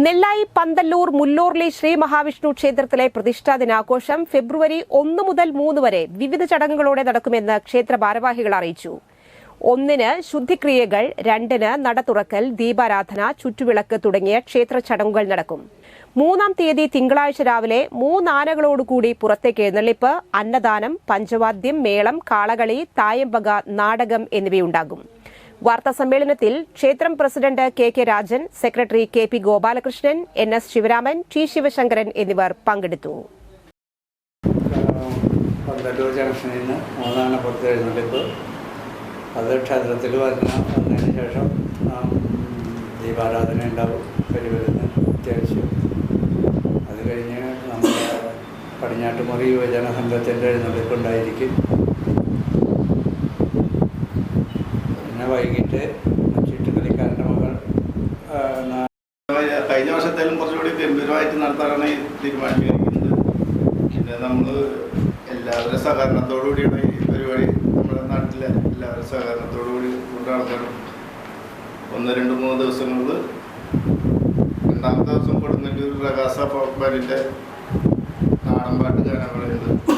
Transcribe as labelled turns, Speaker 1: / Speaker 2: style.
Speaker 1: നെല്ലായി പന്തല്ലൂർ മുല്ലൂർലി ശ്രീ മഹാവിഷ്ണു ക്ഷേത്രത്തിലെ പ്രതിഷ്ഠാ ദിനാഘോഷം ഫെബ്രുവരി 1 മുതൽ 3 വരെ വിവിധ ചടങ്ങുകളോടെ നടക്കുമെന്ന് ക്ഷേത്ര ഭാരവാഹികൾ അറിയിച്ചു. 1-ന് ശുദ്ധിക്രിയകൾ, 2-ന് നട തുറക്കൽ, ദീപാരാധന, ചുറ്റുവിളക്ക് തുടങ്ങിയ ക്ഷേത്ര ചടങ്ങുകൾ നടക്കും. 3-ാം തീയതി തിങ്കളാഴ്ച രാവിലെ 3 ആനകളോടുകൂടി പുറത്തേക്ക് എഴുന്നള്ളിപ്പ്, അന്നദാനം, പഞ്ചവാദ്യം, മേളം, കാളകളി, തായമ്പക, നാടകം എന്നിവയുണ്ടാകും. വാർത്താ സമ്മേളനത്തിൽ ക്ഷേത്രം president K Rajan, secretary K Gopalakrishnan, NS Sivaraman, T Sivasankaran എന്നിവർ പങ്കെടുത്തു.
Speaker 2: പന്തല്ലൂർ ജംഗ്ഷനിൽ നിന്ന് 3 പുറത്ത് എഴുന്നള്ളിപ്പ്. അത് ക്ഷേത്രത്തിൽ വന്നതിന് ശേഷം ദീപാരാധന ഉണ്ടാവും. കരിവരുന്ന് അത്യാവശ്യം. അത് കഴിഞ്ഞ് നമ്മുടെ പടിഞ്ഞാട്ടുമുറി യുവജന സംഘത്തിൻ്റെ എഴുന്നള്ളിപ്പ് ഉണ്ടായിരിക്കും. പിന്നെ വൈകിട്ട് ചീട്ടുകളിക്കാരൻ്റെ മകൾ
Speaker 3: കഴിഞ്ഞ വർഷത്തേലും കുറച്ചുകൂടി ഗംഭീരമായിട്ട് നടത്താനാണ് തീരുമാനിച്ചിരിക്കുന്നത്. പിന്നെ നമ്മൾ എല്ലാവരുടെ സഹകരണത്തോടുകൂടിയാണ് ഈ പരിപാടി നമ്മുടെ നാട്ടിലെ എല്ലാവരുടെ സഹകരണത്തോടുകൂടി കൊണ്ട് നടത്തണം. 1, 2, 3 ദിവസങ്ങളിൽ 2-ാമത്തെ ദിവസം കൊടുങ്ങല്ലൂർ റഗാസ ഫോക്ക് ബാൻഡിൻ്റെ നാടൻപാട്ട് ഗാനങ്ങളുണ്ട്.